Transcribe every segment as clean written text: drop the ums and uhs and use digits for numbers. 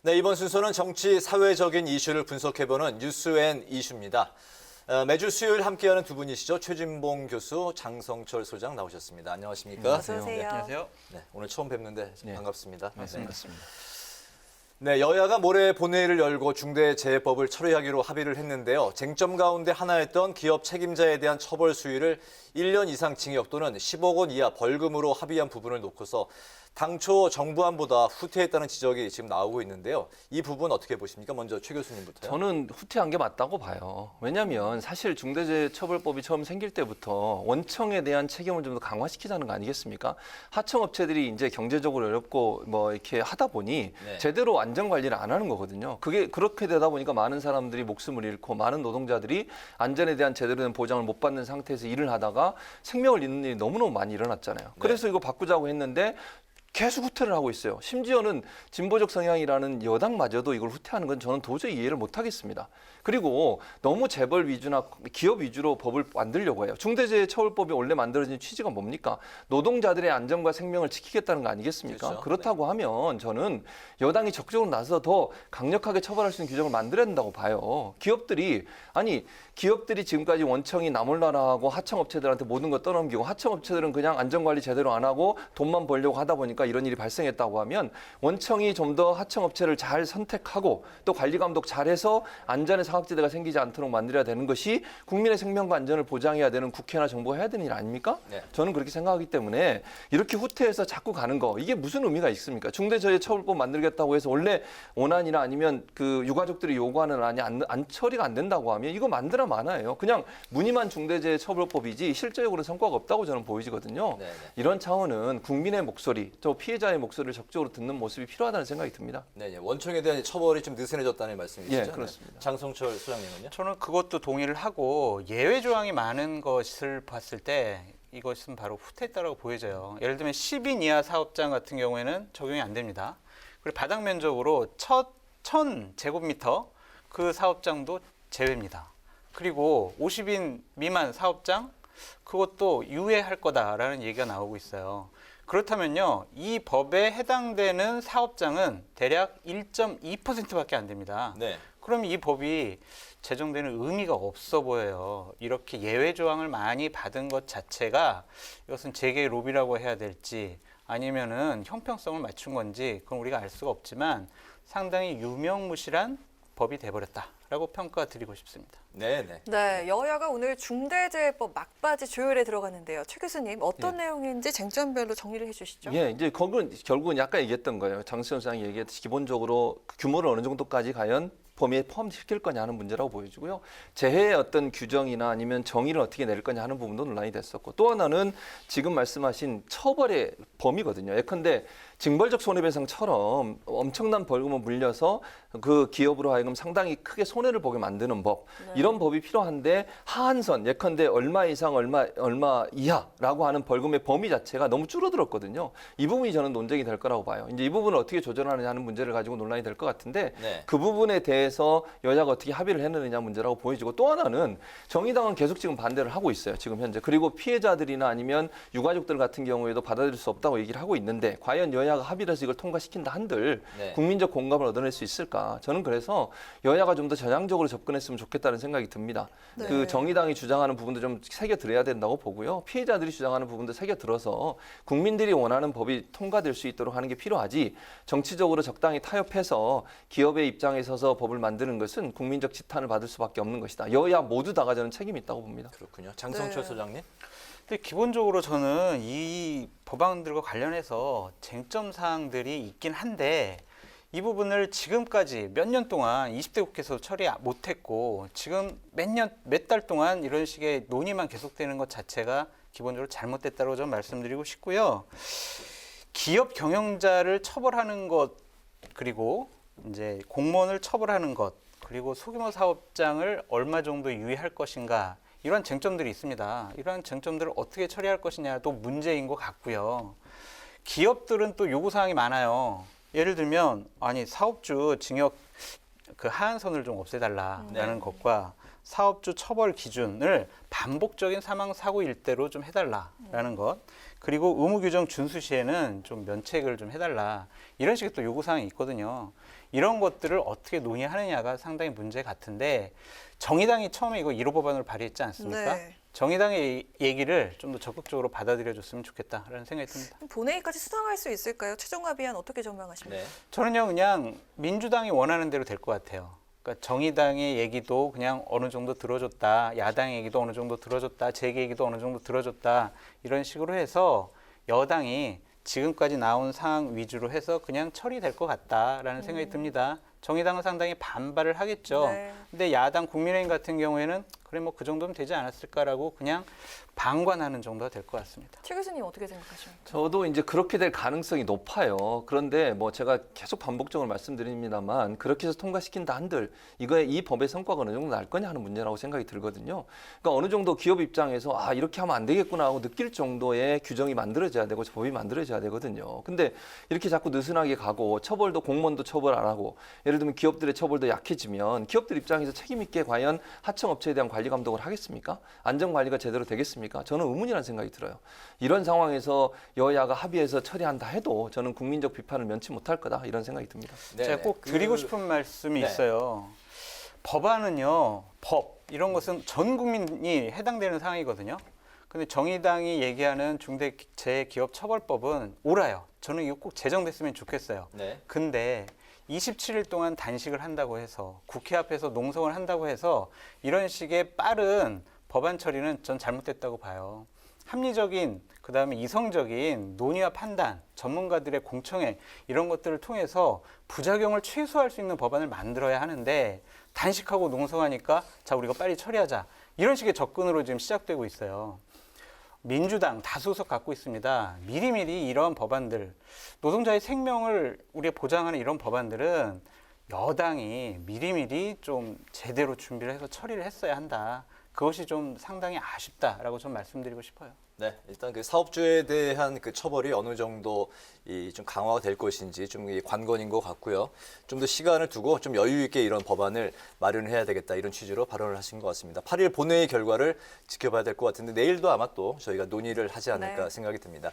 네, 이번 순서는 정치, 사회적인 이슈를 분석해보는 뉴스앤 이슈입니다. 매주 수요일 함께하는 두 분이시죠. 최진봉 교수, 장성철 소장 나오셨습니다. 안녕하십니까? 어서 오세요. 안녕하세요. 네, 오늘 처음 뵙는데 네. 반갑습니다. 반갑습니다. 네, 여야가 모레 본회의를 열고 중대재해법을 처리하기로 합의를 했는데요. 쟁점 가운데 하나였던 기업 책임자에 대한 처벌 수위를 1년 이상 징역 또는 10억 원 이하 벌금으로 합의한 부분을 놓고서 당초 정부안보다 후퇴했다는 지적이 지금 나오고 있는데요. 이 부분 어떻게 보십니까? 먼저 최 교수님부터요. 저는 후퇴한 게 맞다고 봐요. 왜냐하면 사실 중대재해처벌법이 처음 생길 때부터 원청에 대한 책임을 좀 더 강화시키자는 거 아니겠습니까? 하청업체들이 이제 경제적으로 어렵고 뭐 이렇게 하다 보니 네. 제대로 안전관리를 안 하는 거거든요. 그게 그렇게 되다 보니까 많은 사람들이 목숨을 잃고 많은 노동자들이 안전에 대한 제대로 된 보장을 못 받는 상태에서 일을 하다가 생명을 잃는 일이 너무너무 많이 일어났잖아요. 그래서 이거 바꾸자고 했는데 계속 후퇴를 하고 있어요. 심지어는 진보적 성향이라는 여당마저도 이걸 후퇴하는 건 저는 도저히 이해를 못하겠습니다. 그리고 너무 재벌 위주나 기업 위주로 법을 만들려고 해요. 중대재해처벌법이 원래 만들어진 취지가 뭡니까? 노동자들의 안전과 생명을 지키겠다는 거 아니겠습니까? 그렇죠. 그렇다고 하면 저는 여당이 적극적으로 나서서 더 강력하게 처벌할 수 있는 규정을 만들어야 된다고 봐요. 기업들이 지금까지 원청이 나몰라라하고 하청업체들한테 모든 거 떠넘기고 하청업체들은 그냥 안전관리 제대로 안 하고 돈만 벌려고 하다 보니까 이런 일이 발생했다고 하면 원청이 좀 더 하청업체를 잘 선택하고 또 관리 감독 잘해서 안전의 사각지대가 생기지 않도록 만들어야 되는 것이 국민의 생명과 안전을 보장해야 되는 국회나 정부가 해야 되는 일 아닙니까? 네. 저는 그렇게 생각하기 때문에 이렇게 후퇴해서 자꾸 가는 거 이게 무슨 의미가 있습니까? 중대재해처벌법 만들겠다고 해서 원래 원안이나 아니면 그 유가족들이 요구하는 안이 안 처리가 안 된다고 하면 이거 만들어 마나예요. 그냥 무늬만 중대재해처벌법이지 실제적으로 성과가 없다고 저는 보이거든요. 네, 네. 이런 차원은 국민의 목소리, 또 피해자의 목소리를 적극적으로 듣는 모습이 필요하다는 생각이 듭니다. 네, 원청에 대한 처벌이 좀 느슨해졌다는 말씀이시죠? 예, 그렇습니다. 네. 장성철 소장님은요? 저는 그것도 동의를 하고 예외 조항이 많은 것을 봤을 때 이것은 바로 후퇴했다고 보여져요. 예를 들면 10인 이하 사업장 같은 경우에는 적용이 안 됩니다. 그리고 바닥 면적으로 1000제곱미터 그 사업장도 제외입니다. 그리고 50인 미만 사업장 그것도 유예할 거다라는 얘기가 나오고 있어요. 그렇다면요, 이 법에 해당되는 사업장은 대략 1.2%밖에 안 됩니다. 네. 그럼 이 법이 제정되는 의미가 없어 보여요. 이렇게 예외 조항을 많이 받은 것 자체가 이것은 재계 로비라고 해야 될지 아니면은 형평성을 맞춘 건지 그건 우리가 알 수가 없지만 상당히 유명무실한 법이 돼버렸다라고 평가드리고 싶습니다. 네, 네. 네, 여야가 오늘 중대재해법 막바지 조율에 들어갔는데요. 최 교수님, 어떤 내용인지 쟁점별로 정리를 해주시죠. 예, 이제 결국은 약간 얘기했던 거예요. 장수현 소장이 얘기했듯이 기본적으로 규모를 어느 정도까지 과연 범위에 포함시킬 거냐 하는 문제라고 보여지고요. 재해의 어떤 규정이나 아니면 정의를 어떻게 내릴 거냐 하는 부분도 논란이 됐었고 또 하나는 지금 말씀하신 처벌의 범위거든요. 예컨대 징벌적 손해배상처럼 엄청난 벌금을 물려서 그 기업으로 하여금 상당히 크게 손해를 보게 만드는 법. 네. 이런 법이 필요한데 하한선 예컨대 얼마 이상 얼마 이하라고 하는 벌금의 범위 자체가 너무 줄어들었거든요. 이 부분이 저는 논쟁이 될 거라고 봐요. 이제 이 부분을 어떻게 조절하느냐 하는 문제를 가지고 논란이 될 것 같은데 네. 그 부분에 대해서 여야가 어떻게 합의를 했느냐 문제라고 보여지고 또 하나는 정의당은 계속 지금 반대를 하고 있어요. 지금 현재. 그리고 피해자들이나 아니면 유가족들 같은 경우에도 받아들일 수 없다고 얘기를 하고 있는데 과연 여야가 합의를 해서 이걸 통과시킨다 한들 네. 국민적 공감을 얻어낼 수 있을까? 저는 그래서 여야가 좀 더 전향적으로 접근했으면 좋겠다는 생각이 듭니다. 네. 그 정의당이 주장하는 부분도 좀 새겨 들어야 된다고 보고요. 피해자들이 주장하는 부분도 새겨 들어서 국민들이 원하는 법이 통과될 수 있도록 하는 게 필요하지 정치적으로 적당히 타협해서 기업의 입장에 서서 법을 만드는 것은 국민적 지탄을 받을 수밖에 없는 것이다. 여야 모두 다가 저는 책임이 있다고 봅니다. 그렇군요. 장성철 네. 소장님? 근데 기본적으로 저는 이 법안들과 관련해서 쟁점 사항들이 있긴 한데 이 부분을 지금까지 몇 년 동안 20대 국회에서 처리 못했고 지금 몇 달 동안 이런 식의 논의만 계속되는 것 자체가 기본적으로 잘못됐다고 좀 말씀드리고 싶고요. 기업 경영자를 처벌하는 것 그리고 이제 공무원을 처벌하는 것 그리고 소규모 사업장을 얼마 정도 유예할 것인가 이런 쟁점들이 있습니다. 이러한 쟁점들을 어떻게 처리할 것이냐도 문제인 것 같고요. 기업들은 또 요구사항이 많아요. 예를 들면 아니 사업주 징역 그 하한선을 좀 없애달라라는 것과 사업주 처벌 기준을 반복적인 사망 사고 일대로 좀 해달라라는 것. 그리고 의무 규정 준수 시에는 좀 면책을 좀 해달라. 이런 식의 또 요구 사항이 있거든요. 이런 것들을 어떻게 논의하느냐가 상당히 문제 같은데 정의당이 처음에 이거 1호 법안을 발의했지 않습니까? 네. 정의당의 얘기를 좀 더 적극적으로 받아들여줬으면 좋겠다라는 생각이 듭니다. 본회의까지 수상할 수 있을까요? 최종 합의안 어떻게 전망하십니까? 네. 저는요 그냥 민주당이 원하는 대로 될 것 같아요. 그러니까 정의당의 얘기도 그냥 어느 정도 들어줬다, 야당의 얘기도 어느 정도 들어줬다, 제 얘기도 어느 정도 들어줬다 이런 식으로 해서 여당이 지금까지 나온 사항 위주로 해서 그냥 처리될 것 같다라는 생각이 듭니다. 정의당은 상당히 반발을 하겠죠. 네. 근데 야당 국민의힘 같은 경우에는 그래 뭐 그 정도면 되지 않았을까라고 그냥 방관하는 정도가 될 것 같습니다. 최 교수님 어떻게 생각하십니까? 저도 이제 그렇게 될 가능성이 높아요. 그런데 뭐 제가 계속 반복적으로 말씀드립니다만 그렇게 해서 통과시킨다 한들 이 법의 성과가 어느 정도 날 거냐 하는 문제라고 생각이 들거든요. 그러니까 어느 정도 기업 입장에서 아 이렇게 하면 안 되겠구나 하고 느낄 정도의 규정이 만들어져야 되고 법이 만들어져야 되거든요. 근데 이렇게 자꾸 느슨하게 가고 처벌도 공무원도 처벌 안 하고 예를 들면 기업들의 처벌도 약해지면 기업들 입장에서 책임 있게 과연 하청업체에 대한 관리 감독을 하겠습니까? 안전관리가 제대로 되겠습니까? 저는 의문이라는 생각이 들어요. 이런 상황에서 여야가 합의해서 처리한다 해도 저는 국민적 비판을 면치 못할 거다 이런 생각이 듭니다. 제가 꼭 드리고 싶은 말씀이 네. 있어요. 법안은요, 법 이런 것은 전 국민이 해당되는 사항이거든요. 근데 정의당이 얘기하는 중대재해기업처벌법은 옳아요. 저는 이거 꼭 제정됐으면 좋겠어요. 네. 근데 27일 동안 단식을 한다고 해서 국회 앞에서 농성을 한다고 해서 이런 식의 빠른 법안 처리는 전 잘못됐다고 봐요. 합리적인 그다음에 이성적인 논의와 판단, 전문가들의 공청회 이런 것들을 통해서 부작용을 최소화할 수 있는 법안을 만들어야 하는데 단식하고 농성하니까 자 우리가 빨리 처리하자 이런 식의 접근으로 지금 시작되고 있어요. 민주당 다수석 갖고 있습니다. 미리미리 이런 법안들, 노동자의 생명을 우리가 보장하는 이런 법안들은 여당이 미리미리 좀 제대로 준비를 해서 처리를 했어야 한다. 그것이 좀 상당히 아쉽다라고 좀 말씀드리고 싶어요. 네, 일단 그 사업주에 대한 그 처벌이 어느 정도 좀 강화가 될 것인지 좀 관건인 것 같고요. 좀 더 시간을 두고 좀 여유 있게 이런 법안을 마련해야 되겠다 이런 취지로 발언을 하신 것 같습니다. 8일 본회의 결과를 지켜봐야 될 것 같은데 내일도 아마 또 저희가 논의를 하지 않을까 네. 생각이 듭니다.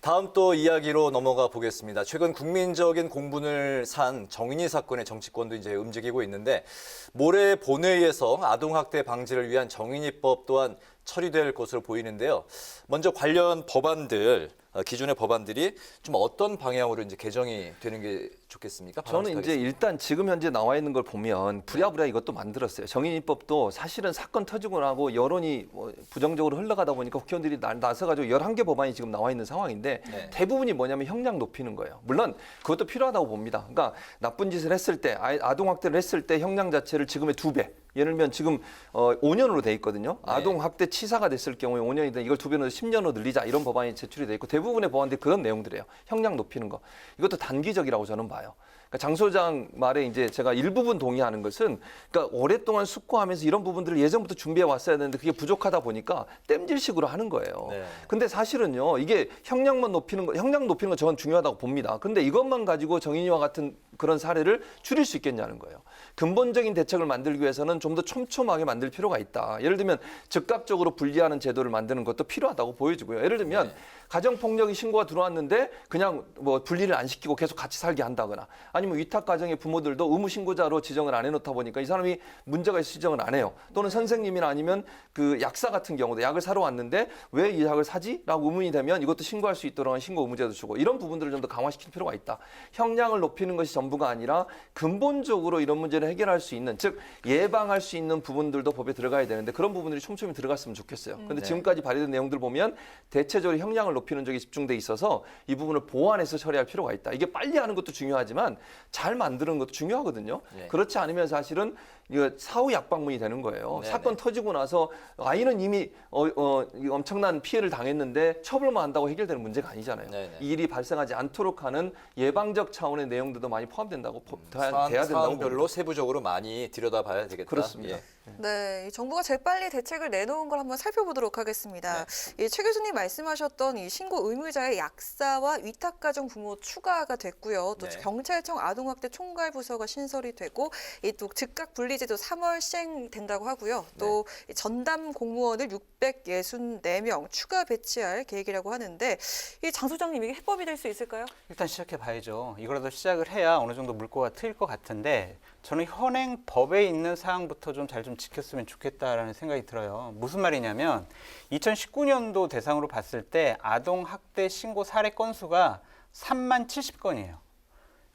다음 또 이야기로 넘어가 보겠습니다. 최근 국민적인 공분을 산 정인이 사건의 정치권도 이제 움직이고 있는데 모레 본회의에서 아동학대 방지를 위한 정인이법 또한 처리될 것으로 보이는데요. 먼저 관련 법안들, 기존의 법안들이 좀 어떤 방향으로 이제 개정이 되는 게 좋겠습니까? 저는 이제 일단 지금 현재 나와 있는 걸 보면 부랴부랴 이것도 만들었어요. 정인이법도 사실은 사건 터지고 나고 여론이 뭐 부정적으로 흘러가다 보니까 국회의원들이 나서가지고 11개 법안이 지금 나와 있는 상황인데 네. 대부분이 뭐냐면 형량 높이는 거예요. 물론 그것도 필요하다고 봅니다. 그러니까 나쁜 짓을 했을 때, 아동학대를 했을 때 형량 자체를 지금의 2배. 예를 들면 지금 5년으로 돼 있거든요. 네. 아동학대 치사가 됐을 경우에 5년이든 이걸 2배로 10년으로 늘리자 이런 법안이 제출이 돼 있고 대부분의 법안들이 그런 내용들이에요. 형량 높이는 거. 이것도 단기적이라고 저는 봐요. 그러니까 장 소장 말에 이제 제가 일부분 동의하는 것은 그러니까 오랫동안 숙고하면서 이런 부분들을 예전부터 준비해 왔어야 되는데 그게 부족하다 보니까 땜질식으로 하는 거예요. 네. 근데 사실은요 이게 형량 높이는 거 저는 중요하다고 봅니다. 근데 이것만 가지고 정인이와 같은 그런 사례를 줄일 수 있겠냐는 거예요. 근본적인 대책을 만들기 위해서는 좀 더 촘촘하게 만들 필요가 있다. 예를 들면 즉각적으로 분리하는 제도를 만드는 것도 필요하다고 보여지고요. 예를 들면 가정폭력이 신고가 들어왔는데 그냥 뭐 분리를 안 시키고 계속 같이 살게 한다거나 아니면 위탁 가정의 부모들도 의무 신고자로 지정을 안 해놓다 보니까 이 사람이 문제가 있어 지정을 안 해요. 또는 선생님이나 아니면 그 약사 같은 경우도 약을 사러 왔는데 왜 이 약을 사지? 라고 의문이 되면 이것도 신고할 수 있도록 하는 신고 의무제도 주고 이런 부분들을 좀 더 강화시킬 필요가 있다. 형량을 높이는 것이 전부가 아니라 근본적으로 이런 문제를 해결할 수 있는 즉 예방할 수 있는 부분들도 법에 들어가야 되는데 그런 부분들이 촘촘히 들어갔으면 좋겠어요. 근데 지금까지 발의된 내용들 보면 대체적으로 형량을 높이는 쪽에 집중돼 있어서 이 부분을 보완해서 처리할 필요가 있다. 이게 빨리 하는 것도 중요하지만 잘 만드는 것도 중요하거든요. 네. 그렇지 않으면 사실은 이거 사후 약방문이 되는 거예요. 네네. 사건 터지고 나서 아이는 이미 엄청난 피해를 당했는데 처벌만 한다고 해결되는 문제가 아니잖아요. 네네. 이 일이 발생하지 않도록 하는 예방적 차원의 내용들도 많이 포함된다고 돼야 된다고 사안별로 봅니다. 세부적으로 많이 들여다봐야 되겠다. 그렇습니다. 예. 네, 이 정부가 재빨리 대책을 내놓은 걸 한번 살펴보도록 하겠습니다. 최 교수님 말씀하셨던 이 신고 의무자의 약사와 위탁가정 부모 추가가 됐고요. 또 네. 경찰청 행정 아동학대 총괄 부서가 신설이 되고 이 또 즉각 분리제도 3월 시행된다고 하고요. 또 전담 공무원을 664명 추가 배치할 계획이라고 하는데 이 장 소장님 이게 해법이 될 수 있을까요? 일단 시작해 봐야죠. 이거라도 시작을 해야 어느 정도 물꼬가 트일 것 같은데 저는 현행 법에 있는 사항부터 좀 잘 좀 지켰으면 좋겠다라는 생각이 들어요. 무슨 말이냐면 2019년도 대상으로 봤을 때 아동 학대 신고 사례 건수가 3만 70건이에요.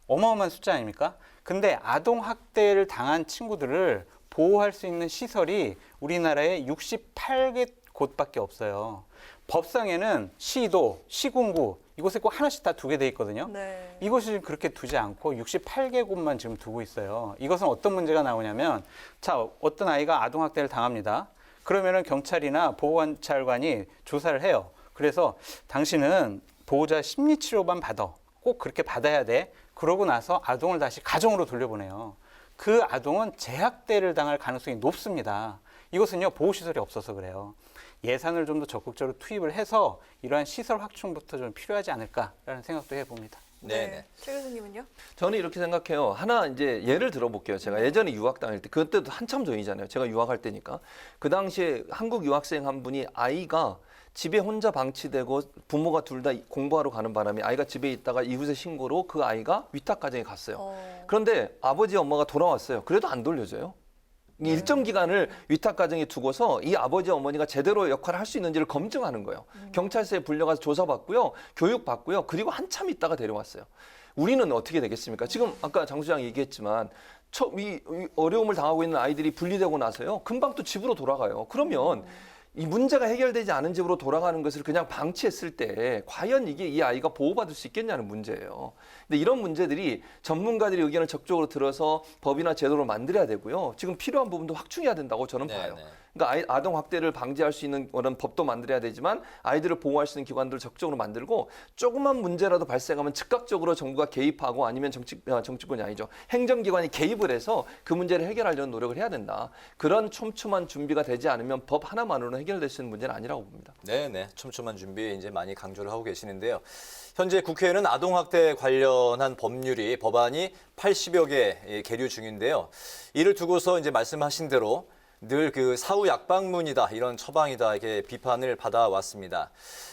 어마어마한 숫자 아닙니까? 근데 아동 학대를 당한 친구들을 보호할 수 있는 시설이 우리나라에 68개 곳밖에 없어요. 법상에는 시도, 시군구 이곳에 꼭 하나씩 다 두게 돼 있거든요. 네. 이것이 그렇게 두지 않고 68개 곳만 지금 두고 있어요. 이것은 어떤 문제가 나오냐면 자, 어떤 아이가 아동학대를 당합니다. 그러면은 경찰이나 보호관찰관이 조사를 해요. 그래서 당신은 보호자 심리치료만 받아. 꼭 그렇게 받아야 돼. 그러고 나서 아동을 다시 가정으로 돌려보내요. 그 아동은 재학대를 당할 가능성이 높습니다. 이것은요, 보호시설이 없어서 그래요. 예산을 좀 더 적극적으로 투입을 해서 이러한 시설 확충부터 좀 필요하지 않을까라는 생각도 해봅니다. 네네. 최 교수님은요? 저는 이렇게 생각해요. 하나 이제 예를 들어볼게요. 제가 예전에 유학 다닐 때 그때도 한참 전이잖아요. 제가 유학할 때니까 그 당시에 한국 유학생 한 분이 아이가 집에 혼자 방치되고 부모가 둘 다 공부하러 가는 바람에 아이가 집에 있다가 이웃의 신고로 그 아이가 위탁 가정에 갔어요. 그런데 아버지 엄마가 돌아왔어요. 그래도 안 돌려줘요. 일정 기간을 위탁 가정에 두고서 이 아버지 어머니가 제대로 역할을 할 수 있는지를 검증하는 거예요. 경찰서에 불려가서 조사받고요. 교육받고요. 그리고 한참 있다가 데려왔어요. 우리는 어떻게 되겠습니까? 지금 아까 장 소장 얘기했지만 이 어려움을 당하고 있는 아이들이 분리되고 나서요. 금방 또 집으로 돌아가요. 그러면 이 문제가 해결되지 않은 집으로 돌아가는 것을 그냥 방치했을 때 과연 이게 이 아이가 보호받을 수 있겠냐는 문제예요. 근데 이런 문제들이 전문가들의 의견을 적극적으로 들어서 법이나 제도를 만들어야 되고요. 지금 필요한 부분도 확충해야 된다고 저는 봐요. 그러니까 아동 학대를 방지할 수 있는 그런 법도 만들어야 되지만 아이들을 보호할 수 있는 기관들을 적극적으로 만들고 조그만 문제라도 발생하면 즉각적으로 정부가 개입하고 아니면 정치권이 아니죠. 행정기관이 개입을 해서 그 문제를 해결하려는 노력을 해야 된다. 그런 촘촘한 준비가 되지 않으면 법 하나만으로는 해결될 수 있는 문제는 아니라고 봅니다. 네네. 촘촘한 준비 이제 많이 강조를 하고 계시는데요. 현재 국회에는 아동학대 관련한 법안이 80여 개 계류 중인데요. 이를 두고서 이제 말씀하신 대로 늘 그 사후 약방문이다, 이런 처방이다, 이렇게 비판을 받아왔습니다.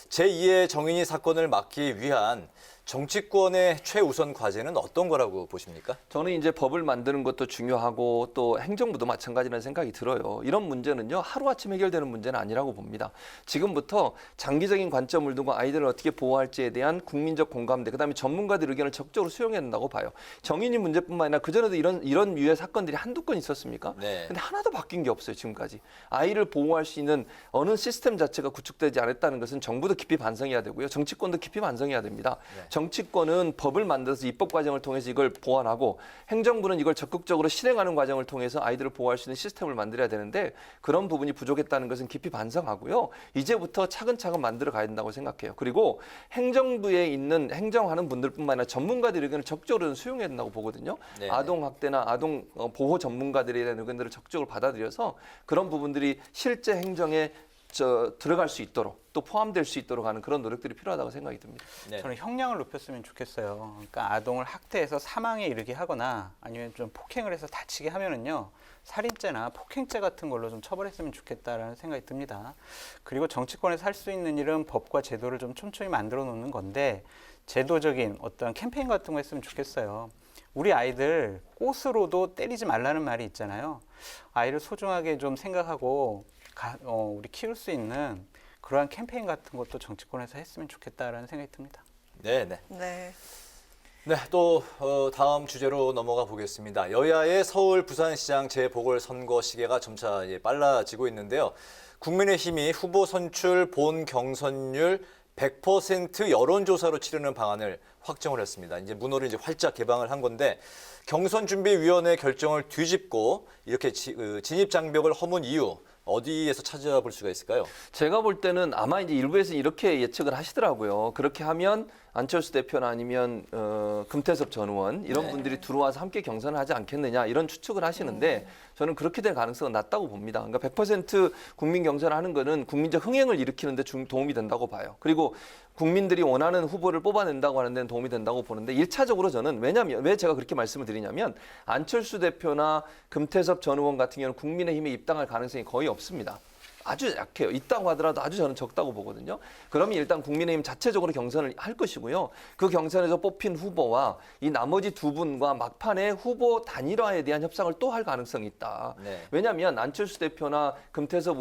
제2의 정인이 사건을 막기 위한 정치권의 최우선 과제는 어떤 거라고 보십니까? 저는 이제 법을 만드는 것도 중요하고 또 행정부도 마찬가지라는 생각이 들어요. 이런 문제는요, 하루아침 해결되는 문제는 아니라고 봅니다. 지금부터 장기적인 관점을 두고 아이들을 어떻게 보호할지에 대한 국민적 공감대, 그다음에 전문가들 의견을 적극적으로 수용해야 된다고 봐요. 정인이 문제뿐만 아니라 그전에도 이런 유의 사건들이 한두 건 있었습니까? 네. 근데 하나도 바뀐 게 없어요, 지금까지. 아이를 보호할 수 있는 어느 시스템 자체가 구축되지 않았다는 것은 정부도 깊이 반성해야 되고요. 정치권도 깊이 반성해야 됩니다. 네. 정치권은 법을 만들어서 입법 과정을 통해서 이걸 보완하고 행정부는 이걸 적극적으로 실행하는 과정을 통해서 아이들을 보호할 수 있는 시스템을 만들어야 되는데 그런 부분이 부족했다는 것은 깊이 반성하고요. 이제부터 차근차근 만들어 가야 된다고 생각해요. 그리고 행정부에 있는 행정하는 분들뿐만 아니라 전문가들의 의견을 적극적으로 수용해야 된다고 보거든요. 네네. 아동 학대나 아동 보호 전문가들에 대한 의견들을 적극적으로 받아들여서 그런 부분들이 실제 행정에 들어갈 수 있도록 또 포함될 수 있도록 하는 그런 노력들이 필요하다고 생각이 듭니다. 네. 저는 형량을 높였으면 좋겠어요. 그러니까 아동을 학대해서 사망에 이르게 하거나 아니면 좀 폭행을 해서 다치게 하면은요, 살인죄나 폭행죄 같은 걸로 좀 처벌했으면 좋겠다라는 생각이 듭니다. 그리고 정치권에서 할 수 있는 일은 법과 제도를 좀 촘촘히 만들어 놓는 건데 제도적인 어떤 캠페인 같은 거 했으면 좋겠어요. 우리 아이들 꽃으로도 때리지 말라는 말이 있잖아요. 아이를 소중하게 좀 생각하고 우리 키울 수 있는 그러한 캠페인 같은 것도 정치권에서 했으면 좋겠다라는 생각이 듭니다. 네네. 네. 네, 또 다음 주제로 넘어가 보겠습니다. 여야의 서울 부산시장 재보궐선거 시계가 점차 빨라지고 있는데요. 국민의힘이 후보 선출 본 경선률 100% 여론조사로 치르는 방안을 확정을 했습니다. 이제 문호를 활짝 개방을 한 건데 경선준비위원회 결정을 뒤집고 이렇게 진입 장벽을 허문 이유 어디에서 찾아볼 수가 있을까요? 제가 볼 때는 아마 이제 일부에서 이렇게 예측을 하시더라고요. 그렇게 하면 안철수 대표나 아니면 금태섭 전 의원 이런 네. 분들이 들어와서 함께 경선을 하지 않겠느냐 이런 추측을 하시는데 저는 그렇게 될 가능성은 낮다고 봅니다. 그러니까 100% 국민 경선을 하는 거는 국민적 흥행을 일으키는 데 도움이 된다고 봐요. 그리고 국민들이 원하는 후보를 뽑아낸다고 하는 데는 도움이 된다고 보는데 1차적으로 저는 왜 제가 그렇게 말씀을 드리냐면 안철수 대표나 금태섭 전 의원 같은 경우는 국민의힘에 입당할 가능성이 거의 없습니다. 아주 약해요. 있다고 하더라도 아주 저는 적다고 보거든요. 그러면 일단 국민의힘 자체적으로 경선을 할 것이고요. 그 경선에서 뽑힌 후보와 이 나머지 두 분과 막판에 후보 단일화에 대한 협상을 또 할 가능성이 있다. 네. 왜냐하면 안철수 대표나 금태섭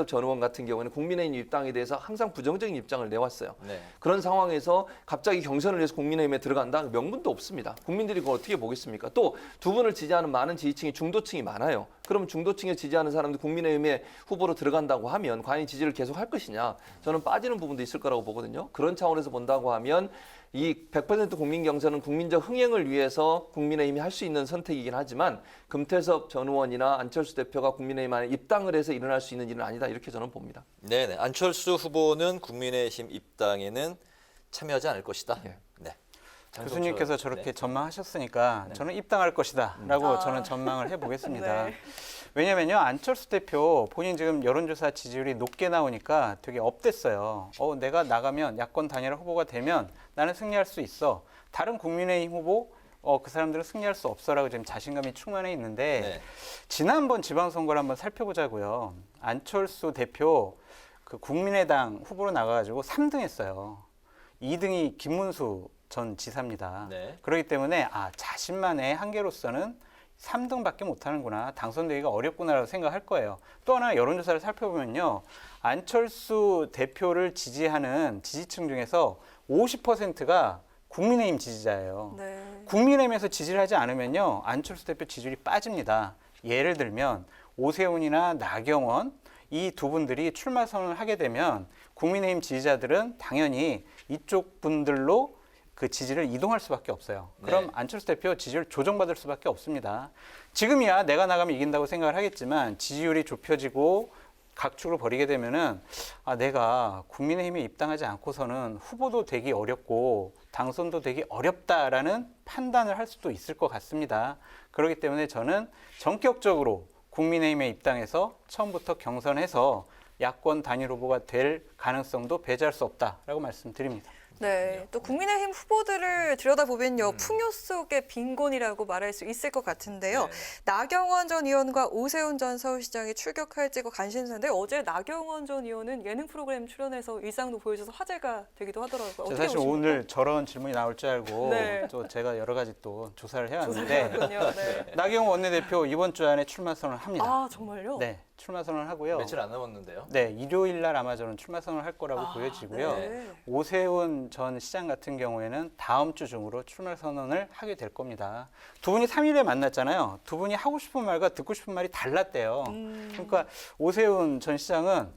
전 의원 같은 경우는 국민의힘 입당에 대해서 항상 부정적인 입장을 내왔어요. 네. 그런 상황에서 갑자기 경선을 해서 국민의힘에 들어간다? 명분도 없습니다. 국민들이 그걸 어떻게 보겠습니까? 또 두 분을 지지하는 많은 지지층이 중도층이 많아요. 그러면 중도층에 지지하는 사람들 국민의힘에 후보로 들어간다고 하면 과연 지지를 계속 할 것이냐? 저는 빠지는 부분도 있을 거라고 보거든요. 그런 차원에서 본다고 하면 이 100% 국민 경선은 국민적 흥행을 위해서 국민의힘이 할 수 있는 선택이긴 하지만 금태섭 전 의원이나 안철수 대표가 국민의힘 안에 입당을 해서 일어날 수 있는 일은 아니다. 이렇게 저는 봅니다. 네네. 안철수 후보는 국민의힘 입당에는 참여하지 않을 것이다. 예. 네. 교수님께서 저렇게 네. 전망하셨으니까 저는 입당할 것이다라고 저는 전망을 해보겠습니다. 왜냐면요, 안철수 대표 본인 지금 여론조사 지지율이 높게 나오니까 되게 업됐어요. 내가 나가면 야권 단일화 후보가 되면 나는 승리할 수 있어. 다른 국민의힘 후보 그 사람들은 승리할 수 없어라고 지금 자신감이 충만해 있는데 네. 지난번 지방선거를 한번 살펴보자고요. 안철수 대표 그 국민의당 후보로 나가가지고 3등 했어요. 2등이 김문수 전 지사입니다. 네. 그렇기 때문에 자신만의 한계로서는 3등밖에 못하는구나, 당선되기가 어렵구나라고 생각할 거예요. 또 하나 여론조사를 살펴보면요, 안철수 대표를 지지하는 지지층 중에서 50%가 국민의힘 지지자예요. 네. 국민의힘에서 지지를 하지 않으면요, 안철수 대표 지지율이 빠집니다. 예를 들면 오세훈이나 나경원 이 두 분들이 출마 선언을 하게 되면 국민의힘 지지자들은 당연히 이쪽 분들로 그 지지를 이동할 수밖에 없어요. 그럼 네. 안철수 대표 지지율 조정받을 수밖에 없습니다. 지금이야 내가 나가면 이긴다고 생각을 하겠지만 지지율이 좁혀지고 각축을 벌이게 되면은 내가 국민의힘에 입당하지 않고서는 후보도 되기 어렵고 당선도 되기 어렵다라는 판단을 할 수도 있을 것 같습니다. 그렇기 때문에 저는 전격적으로 국민의힘에 입당해서 처음부터 경선해서 야권 단일 후보가 될 가능성도 배제할 수 없다라고 말씀드립니다. 네, 또 국민의힘 후보들을 들여다보면요, 풍요 속의 빈곤이라고 말할 수 있을 것 같은데요. 네. 나경원 전 의원과 오세훈 전 서울시장이 출격할지가 관심사인데 어제 나경원 전 의원은 예능 프로그램 출연해서 일상도 보여줘서 화제가 되기도 하더라고요. 제가 어떻게 사실 보십니까? 오늘 저런 질문이 나올 줄 알고 네. 또 제가 여러 가지 또 조사를 해왔는데 조사했군요. 네. 나경원 원내대표 이번 주 안에 출마 선언을 합니다. 아, 정말요? 네, 출마 선언을 하고요. 며칠 안 남았는데요. 네, 일요일 날 아마 저는 출마 선언을 할 거라고 보여지고요. 네. 오세훈 전 시장 같은 경우에는 다음 주 중으로 출마 선언을 하게 될 겁니다. 두 분이 3일에 만났잖아요. 두 분이 하고 싶은 말과 듣고 싶은 말이 달랐대요. 그러니까 오세훈 전 시장은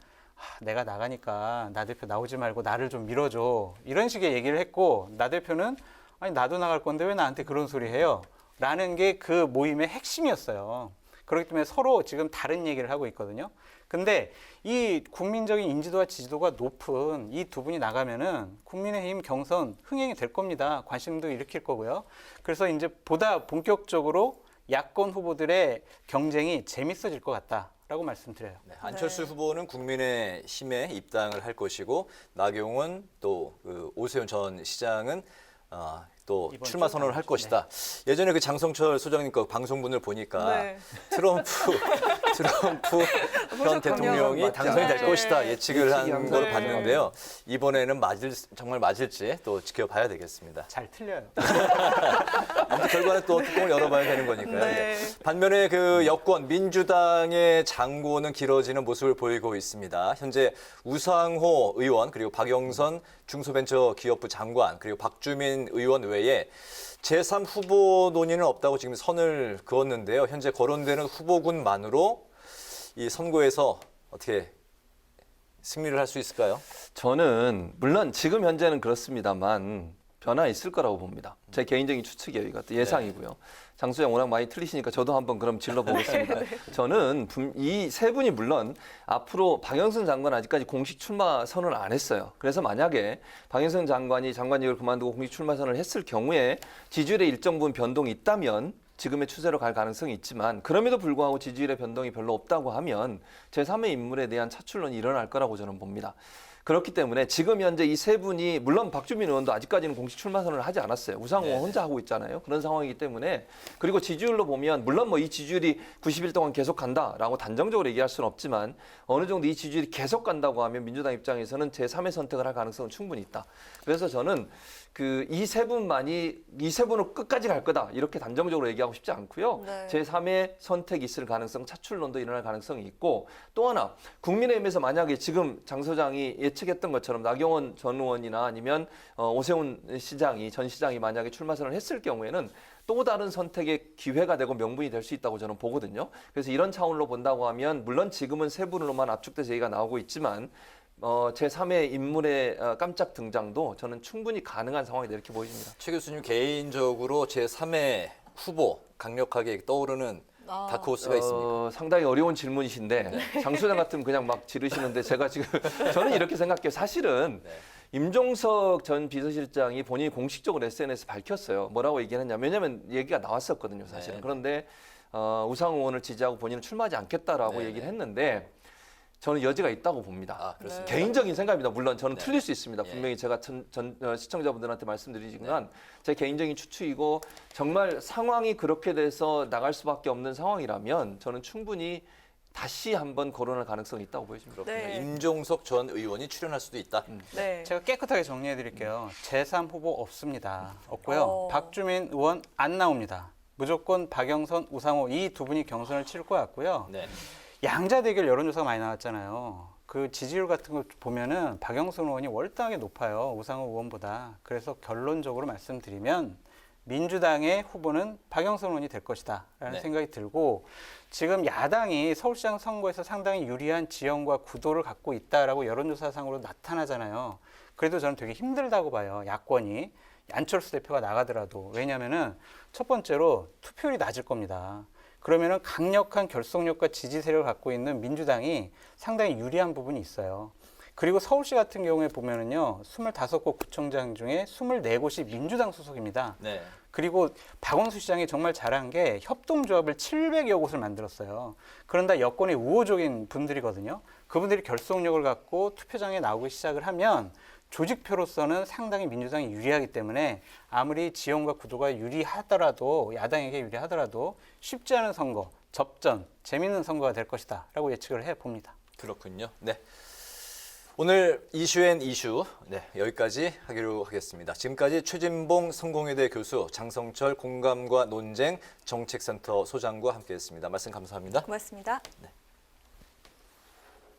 내가 나가니까 나 대표 나오지 말고 나를 좀 밀어줘, 이런 식의 얘기를 했고, 나 대표는 아니 나도 나갈 건데 왜 나한테 그런 소리 해요? 라는 게 그 모임의 핵심이었어요. 그렇기 때문에 서로 지금 다른 얘기를 하고 있거든요. 근데 이 국민적인 인지도와 지지도가 높은 이 두 분이 나가면은 국민의힘 경선 흥행이 될 겁니다. 관심도 일으킬 거고요. 그래서 이제 보다 본격적으로 야권 후보들의 경쟁이 재밌어질 것 같다라고 말씀드려요. 네, 안철수 후보는 국민의힘에 입당을 할 것이고 나경원 또 그 오세훈 전 시장은 또 이번 출마 주 선언을 할 다음 주, 것이다. 예전에 그 장성철 소장님 거 방송분을 보니까 네. 트럼프 현 대통령이 맞죠. 당선이 될 네. 것이다 예측을 한 예측이 걸 네. 봤는데요. 이번에는 정말 맞을지 또 지켜봐야 되겠습니다. 잘 틀려요. 아무튼 결과는 또 뚜껑을 열어봐야 되는 거니까요. 네. 반면에 그 여권 민주당의 장고는 길어지는 모습을 보이고 있습니다. 현재 우상호 의원 그리고 박영선 중소벤처기업부 장관 그리고 박주민 의원 외에 제3 후보 논의는 없다고 지금 선을 그었는데요. 현재 거론되는 후보군만으로 이 선거에서 어떻게 승리를 할 수 있을까요? 저는 물론 지금 현재는 그렇습니다만 변화 있을 거라고 봅니다. 제 개인적인 추측이에요. 이것도 예상이고요. 장 소장 워낙 많이 틀리시니까 저도 한번 그럼 질러보겠습니다. 저는 이 세 분이 물론 앞으로 박영선 장관 아직까지 공식 출마 선언을 안 했어요. 그래서 만약에 박영선 장관이 장관직을 그만두고 공식 출마 선언을 했을 경우에 지지율에 일정 부분 변동이 있다면 지금의 추세로 갈 가능성이 있지만 그럼에도 불구하고 지지율의 변동이 별로 없다고 하면 제3의 인물에 대한 차출론이 일어날 거라고 저는 봅니다. 그렇기 때문에 지금 현재 이 세 분이 물론 박주민 의원도 아직까지는 공식 출마 선언을 하지 않았어요. 우상호 의원 혼자 하고 있잖아요. 그런 상황이기 때문에 그리고 지지율로 보면 물론 뭐 이 지지율이 90일 동안 계속 간다라고 단정적으로 얘기할 수는 없지만 어느 정도 이 지지율이 계속 간다고 하면 민주당 입장에서는 제3의 선택을 할 가능성은 충분히 있다. 그래서 저는 이 세 분을 끝까지 갈 거다 이렇게 단정적으로 얘기하고 싶지 않고요. 네. 제3의 선택이 있을 가능성, 차출론도 일어날 가능성이 있고 또 하나 국민의힘에서 만약에 지금 장 소장이 예측했던 것처럼 나경원 전 의원이나 아니면 오세훈 전 시장이 만약에 출마 선언을 했을 경우에는 또 다른 선택의 기회가 되고 명분이 될 수 있다고 저는 보거든요. 그래서 이런 차원으로 본다고 하면 물론 지금은 세 분으로만 압축돼서 얘기가 나오고 있지만 제3의 인물의 깜짝 등장도 저는 충분히 가능한 상황이다 이렇게 보여집니다. 최 교수님 개인적으로 제3의 후보 강력하게 떠오르는 다크호스가 있습니까? 상당히 어려운 질문이신데 장 소장 같으면 그냥 막 지르시는데 제가 지금 저는 이렇게 생각해요. 사실은 임종석 전 비서실장이 본인이 공식적으로 SNS에 밝혔어요. 뭐라고 얘기했냐? 왜냐하면 얘기가 나왔었거든요, 사실은. 그런데 우상호 의원을 지지하고 본인은 출마하지 않겠다라고 얘기를 했는데 저는 여지가 있다고 봅니다. 그렇습니다. 개인적인 생각입니다. 물론 저는 틀릴 수 있습니다. 분명히 제가 시청자분들한테 말씀드리지만 제 개인적인 추측이고 정말 상황이 그렇게 돼서 나갈 수밖에 없는 상황이라면 저는 충분히 다시 한번 거론할 가능성이 있다고 보여집니다. 네. 임종석 전 의원이 출연할 수도 있다. 네. 제가 깨끗하게 정리해 드릴게요. 제3 후보 없습니다. 없고요. 어. 박주민 의원 안 나옵니다. 무조건 박영선, 우상호 이 두 분이 경선을 치를 것 같고요. 네. 양자 대결 여론조사가 많이 나왔잖아요. 그 지지율 같은 거 보면은 박영선 의원이 월등하게 높아요. 우상호 의원보다. 그래서 결론적으로 말씀드리면 민주당의 후보는 박영선 의원이 될 것이다라는 생각이 들고 지금 야당이 서울시장 선거에서 상당히 유리한 지형과 구도를 갖고 있다라고 여론조사상으로 나타나잖아요. 그래도 저는 되게 힘들다고 봐요. 야권이. 안철수 대표가 나가더라도. 왜냐하면은 첫 번째로 투표율이 낮을 겁니다. 그러면은 강력한 결속력과 지지 세력을 갖고 있는 민주당이 상당히 유리한 부분이 있어요. 그리고 서울시 같은 경우에 보면은요, 25곳 구청장 중에 24곳이 민주당 소속입니다. 네. 그리고 박원순 시장이 정말 잘한 게 협동조합을 700여 곳을 만들었어요. 그런데 여권이 우호적인 분들이거든요. 그분들이 결속력을 갖고 투표장에 나오기 시작을 하면 조직표로서는 상당히 민주당이 유리하기 때문에 아무리 지형과 구도가 유리하더라도 야당에게 유리하더라도 쉽지 않은 선거, 접전, 재밌는 선거가 될 것이다 라고 예측을 해봅니다. 그렇군요. 네. 오늘 이슈앤 이슈 여기까지 하기로 하겠습니다. 지금까지 최진봉 성공회대 교수, 장성철 공감과 논쟁 정책센터 소장과 함께했습니다. 말씀 감사합니다. 고맙습니다. 네.